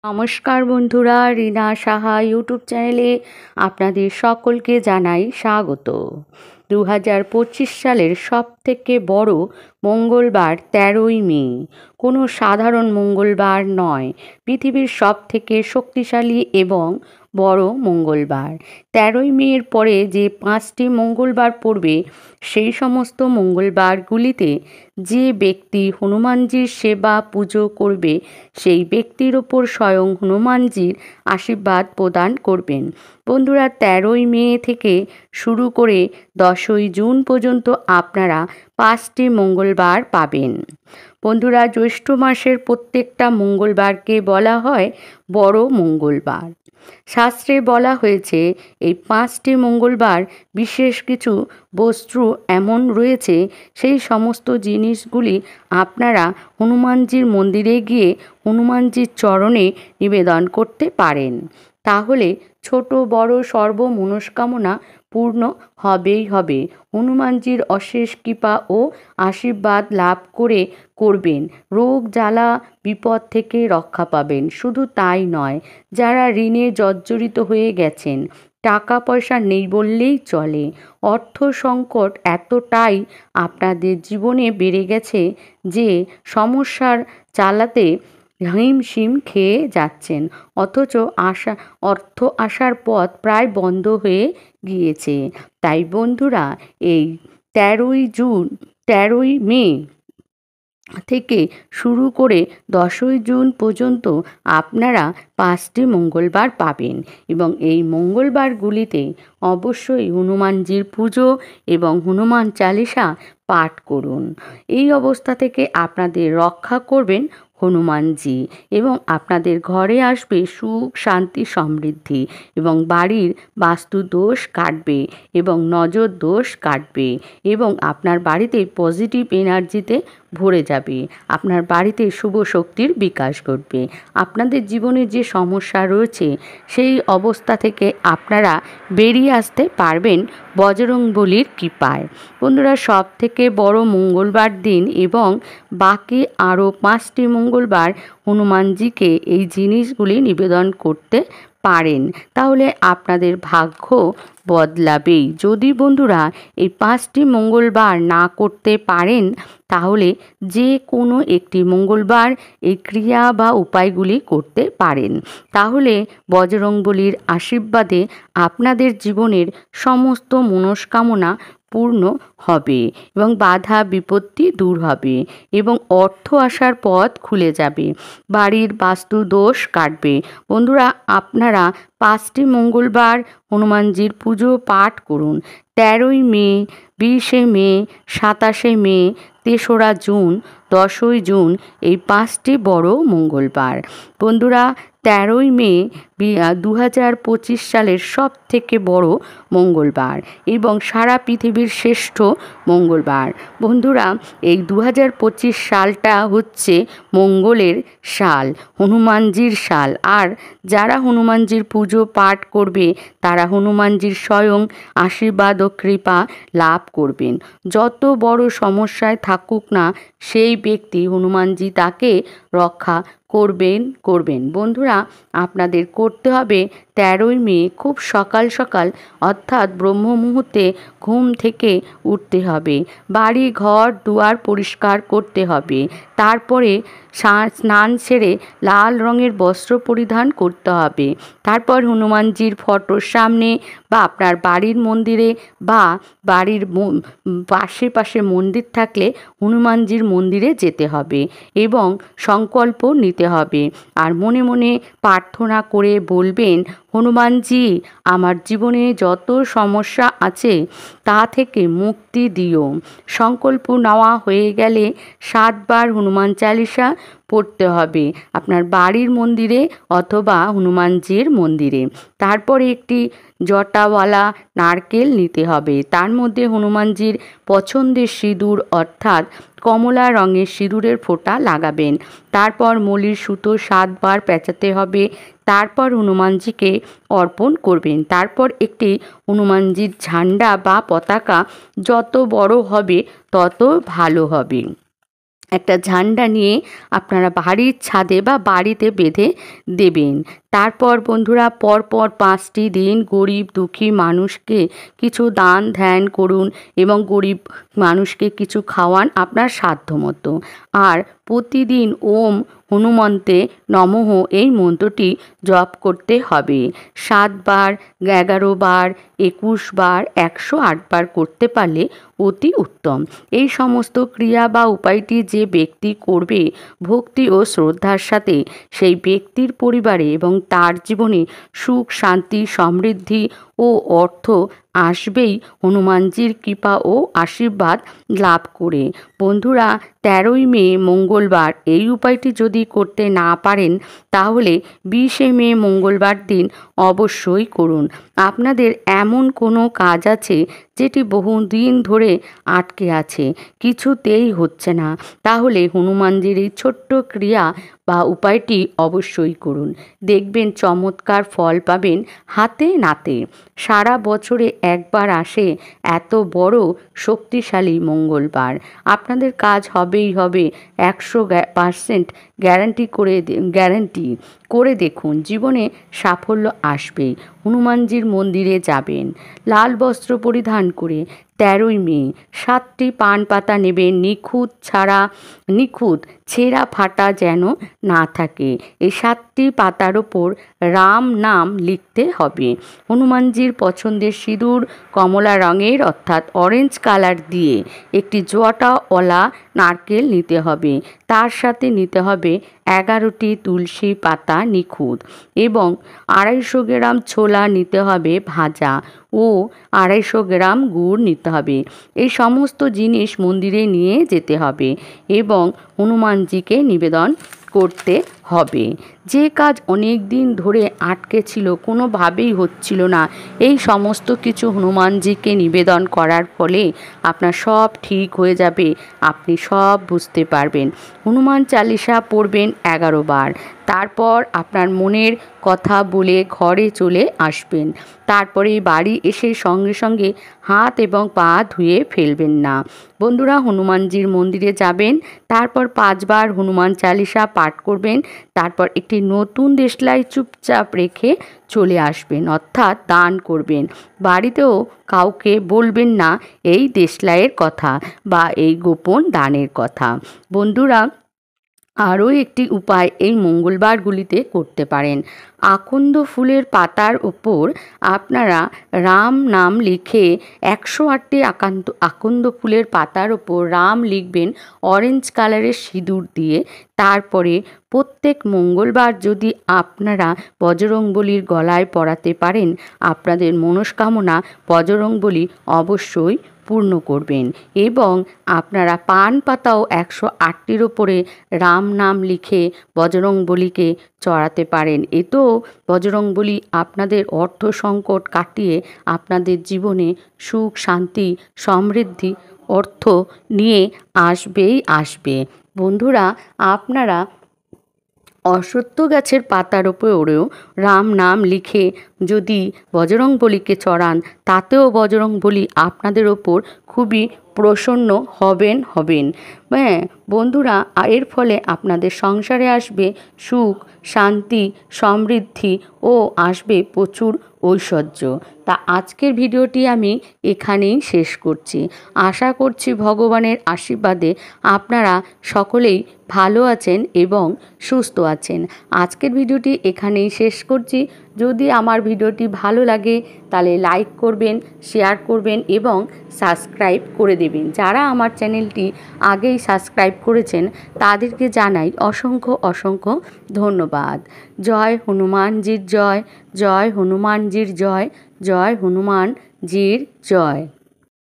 নমস্কার বন্ধুরা, রিনা সাহা ইউটিউব চ্যানেলে আপনাদের সকলকে জানাই স্বাগত। 2025 সালের সবথেকে বড় মঙ্গলবার 13ই মে। কোনো সাধারণ মঙ্গলবার নয়, পৃথিবীর সবথেকে শক্তিশালী এবং বড় মঙ্গলবার। 13ই মের পরে যে 5টি মঙ্গলবার পড়বে, সেই সমস্ত মঙ্গলবারগুলিতে যে ব্যক্তি হনুমানজির সেবা পুজো করবে, সেই ব্যক্তির ওপর স্বয়ং হনুমানজির আশীর্বাদ প্রদান করবেন। বন্ধুরা, 13ই মে থেকে শুরু করে 10ই জুন পর্যন্ত আপনারা 5টি মঙ্গলবার পাবেন। বন্ধুরা, জ্যৈষ্ঠ মাসের প্রত্যেকটা মঙ্গলবারকে বলা হয় বড় মঙ্গলবার। শাস্ত্রে বলা হয়েছে এই 5টি মঙ্গলবার বিশেষ কিছু বস্তু এমন রয়েছে, সেই সমস্ত জিনিসগুলি আপনারা হনুমানজির মন্দিরে গিয়ে হনুমানজির চরণে নিবেদন করতে পারেন। তাহলে ছোট বড় সর্ব মনস্কামনা পূর্ণ হবেই হবে। হনুমানজির অশেষ কৃপা ও আশীর্বাদ লাভ করবেন। রোগ জ্বালা বিপদ থেকে রক্ষা পাবেন। শুধু তাই নয়, যারা ঋণে জর্জরিত হয়ে গেছেন, টাকা পয়সা নেই বললেই চলে, অর্থ সংকট এতটাই আপনাদের জীবনে বেড়ে গেছে যে সমস্যার চালাতে হিমশিম খেয়ে যাচ্ছেন, অথচ অর্থ আসার পথ প্রায় বন্ধ হয়ে গিয়েছে। তাই বন্ধুরা, এই 13ই মে থেকে শুরু করে 10ই জুন পর্যন্ত আপনারা 5টি মঙ্গলবার পাবেন এবং এই মঙ্গলবারগুলিতে অবশ্যই হনুমানজির পুজো এবং হনুমান চালিসা পাঠ করুন। এই অবস্থা থেকে আপনাদের রক্ষা করবেন হনুমানজি এবং আপনাদের ঘরে আসবে সুখ, শান্তি, সমৃদ্ধি এবং বাড়ির বাস্তু দোষ কাটবে এবং নজর দোষ কাটবে এবং আপনার বাড়িতে পজিটিভ এনার্জিতে ভরে যাবে। আপনার বাড়িতে শুভ শক্তির বিকাশ ঘটবে। আপনাদের জীবনে যে সমস্যা রয়েছে, সেই অবস্থা থেকে আপনারা বেরিয়ে আসতে পারবেন বজরংবলীর কৃপায়। বন্ধুরা, সব থেকে বড় মঙ্গলবার দিন এবং বাকি আরও 5টি মঙ্গলবার হনুমানজিকে এই জিনিসগুলি নিবেদন করতে পারেন, তাহলে আপনাদের ভাগ্য বদলাবেই। যদি বন্ধুরা এই 5টি মঙ্গলবার না করতে পারেন, তাহলে যে কোনো একটি মঙ্গলবার এই ক্রিয়া বা উপায়গুলি করতে পারেন। তাহলে বজরংবলীর আশীর্বাদে আপনাদের জীবনের সমস্ত মনস্কামনা পূর্ণ হবে এবং বাধা বিপত্তি দূর হবে এবং অর্থ আসার পথ খুলে যাবে, বাড়ির বাস্তু দোষ কাটবে। বন্ধুরা, আপনারা 5টি মঙ্গলবার হনুমানজির পুজো পাঠ করুন। 13ই মে, 20শে মে, 27শে মে, 3রা জুন, 10ই জুন, এই 5টি বড় মঙ্গলবার। বন্ধুরা, 13ই মে 2025 সালের সব থেকে বড় মঙ্গলবার এবং সারা পৃথিবীর শ্রেষ্ঠ মঙ্গলবার। বন্ধুরা, এই 2025 সালটা হচ্ছে মঙ্গলের সাল, হনুমানজির সাল। আর যারা হনুমানজির পুজো পাঠ করবে, তারা হনুমানজির স্বয়ং আশীর্বাদ ও কৃপা লাভ করবেন। যত বড় সমস্যায় থাকুক না সেই ব্যক্তি, হনুমানজি তাকে রক্ষা করবেন। বন্ধুরা, আপনাদের করতে হবে 13ই মে খুব সকাল সকাল, অর্থাৎ ব্রহ্ম মুহূর্তে ঘুম থেকে উঠতে হবে, বাড়ি ঘর দুয়ার পরিষ্কার করতে হবে, তারপরে স্নান সেরে লাল রঙের বস্ত্র পরিধান করতে হবে, তারপর হনুমানজির ফটোর সামনে বা আপনার বাড়ির মন্দিরে বা বাড়ির পাশে মন্দির থাকলে হনুমানজির মন্দিরে যেতে হবে এবং সংকল্প নিতে হবে আর মনে মনে প্রার্থনা করে বলবেন, হনুমানজি, আমার জীবনে যত সমস্যা আছে তা থেকে মুক্তি দিও। সংকল্প নেওয়া হয়ে গেলে 7 বার হনুমান চালিসা পড়তে হবে আপনার বাড়ির মন্দিরে অথবা হনুমানজির মন্দিরে। তারপরে একটি জটাওয়ালা নারকেল নিতে হবে, তার মধ্যে হনুমানজির পছন্দের সিঁদুর অর্থাৎ কমলা রঙের সিঁদুরের ফোঁটা লাগাবেন। তারপর মলির সুতো 7 বার পেঁচাতে হবে, তারপর হনুমানজিকে অর্পণ করবেন। তারপর একটি হনুমানজির ঝান্ডা বা পতাকা যত বড় হবে তত ভালো হবে। একটা ঝান্ডা নিয়ে আপনারা বাড়ির ছাদে বা বাড়িতে বেঁধে দেবেন। তারপর বন্ধুরা পরপর 5টি দিন গরিব দুঃখী মানুষকে কিছু দান ধ্যান করুন এবং গরিব মানুষকে কিছু খাওয়ান আপনার সাধ্যমতো। আর প্রতিদিন ওম হনুমন্তে নমঃ এই মন্ত্রটি জপ করতে হবে 7 বার, 11 বার, 21 বার, 108 বার করতে পারলে অতি উত্তম। এই সমস্ত ক্রিয়া বা উপায়টি যে ব্যক্তি করবে ভক্তি ও শ্রদ্ধার সাথে, সেই ব্যক্তির পরিবারে এবং তার জীবনে সুখ শান্তি সমৃদ্ধি ও অর্থ আসবেই হনুমানজির কৃপা ও আশীর্বাদ লাভ করে। বন্ধুরা 13ই মে মঙ্গলবার এই উপায়টি যদি করতে না পারেন তাহলে 20শে মে মঙ্গলবার দিন অবশ্যই করুন। আপনাদের এমন কোনো কাজ আছে যেটি বহুদিন ধরে আটকে আছে, কিছুতেই হচ্ছে না, তাহলে হনুমানজির এই ছোট্ট ক্রিয়া বা উপায়টি অবশ্যই করুন। দেখবেন চমৎকার ফল পাবেন হাতে নাতে। সারা বছরে একবার আসে এত বড় শক্তিশালী মঙ্গলবার, আপনাদের কাজ হবেই হবে। 100% গ্যারান্টি করে দেখুন, জীবনে সাফল্য আসবেই। হনুমানজির মন্দিরে যাবেন লাল বস্ত্র পরিধান করে। 13ই মে 7টি পান পাতা নেবেন, নিখুঁত ছেঁড়া ফাটা যেন না থাকে। এই 7টি পাতার ওপর রাম নাম লিখতে হবে। হনুমানজির পছন্দের সিঁদুর কমলা রঙের অর্থাৎ অরেঞ্জ কালার দিয়ে একটি জোয়াটাওয়ালা নারকেল নিতে হবে। তার সাথে নিতে হবে 11টি তুলসী পাতা নিখুঁত এবং 250 গ্রাম ছোলা নিতে হবে ভাজা ও 250 গ্রাম গুড় নিতে হবে। এই সমস্ত জিনিস মন্দিরে নিয়ে যেতে হবে এবং হনুমানজিকে নিবেদন করতে হবে। যে কাজ অনেক দিন ধরে আটকে ছিল, কোনোভাবেই হচ্ছিল না, এই সমস্ত কিছু হনুমানজিকে নিবেদন করার ফলে আপনার সব ঠিক হয়ে যাবে, আপনি সব বুঝতে পারবেন। হনুমান চালিসা পড়বেন 11 বার। তারপর আপনার মনের কথা বলে ঘরে চলে আসবেন। তারপরে বাড়ি এসে সঙ্গে সঙ্গে হাত এবং পা ধুয়ে ফেলবেন না। বন্ধুরা হনুমানজির মন্দিরে যাবেন, তারপর 5 বার হনুমান চালিসা পাঠ করবেন। তারপর একটি নতুন দেশলাই চুপচাপ রেখে চলে আসবেন, অর্থাৎ দান করবেন। বাড়িতেও কাউকে বলবেন না এই দেশলাইয়ের কথা বা এই গোপন দানের কথা। বন্ধুরা আরও একটি উপায় এই মঙ্গলবারগুলিতে করতে পারেন। আকন্দ ফুলের পাতার ওপর আপনারা রাম নাম লিখে 108টি আকন্দ ফুলের পাতার ওপর রাম লিখবেন অরেঞ্জ কালারের সিঁদুর দিয়ে। তারপরে প্রত্যেক মঙ্গলবার যদি আপনারা বজরংবলীর গলায় পরাতে পারেন, আপনাদের মনস্কামনা বজরংবলী অবশ্যই পূর্ণ করবেন। এবং আপনারা পান পাতাও 108টির ওপরে রাম নাম লিখে বজরংবলীকে চড়াতে পারেন। এতেও বজরংবলী আপনাদের অর্থ সংকট কাটিয়ে আপনাদের জীবনে সুখ শান্তি সমৃদ্ধি অর্থ নিয়ে আসবেই আসবে। বন্ধুরা আপনারা অশ্বত্থ গাছের পাতার ওপরেও রাম নাম লিখে যদি বজরংবলীকে চড়ান, তাতেও বজরংবলী আপনাদের ওপর খুবই প্রসন্ন হবেন। হ্যাঁ বন্ধুরা, এর ফলে আপনাদের সংসারে আসবে সুখ শান্তি সমৃদ্ধি ও আসবে প্রচুর ঐশ্বর্য। তা আজকের ভিডিওটি আমি এখানেই শেষ করছি। আশা করছি ভগবানের আশীর্বাদে আপনারা সকলেই ভালো আছেন এবং সুস্থ আছেন। আজকের ভিডিওটি এখানেই শেষ করছি। যদি আমার ভিডিওটি ভালো লাগে তাহলে লাইক করবেন, শেয়ার করবেন এবং সাবস্ক্রাইব করে দেবেন। যারা আমার চ্যানেলটি আগেই সাবস্ক্রাইব করেছেন তাদেরকে জানাই অসংখ্য ধন্যবাদ। জয় হনুমানজির জয়, জয় হনুমানজির জয়, জয় হনুমানজির জয়।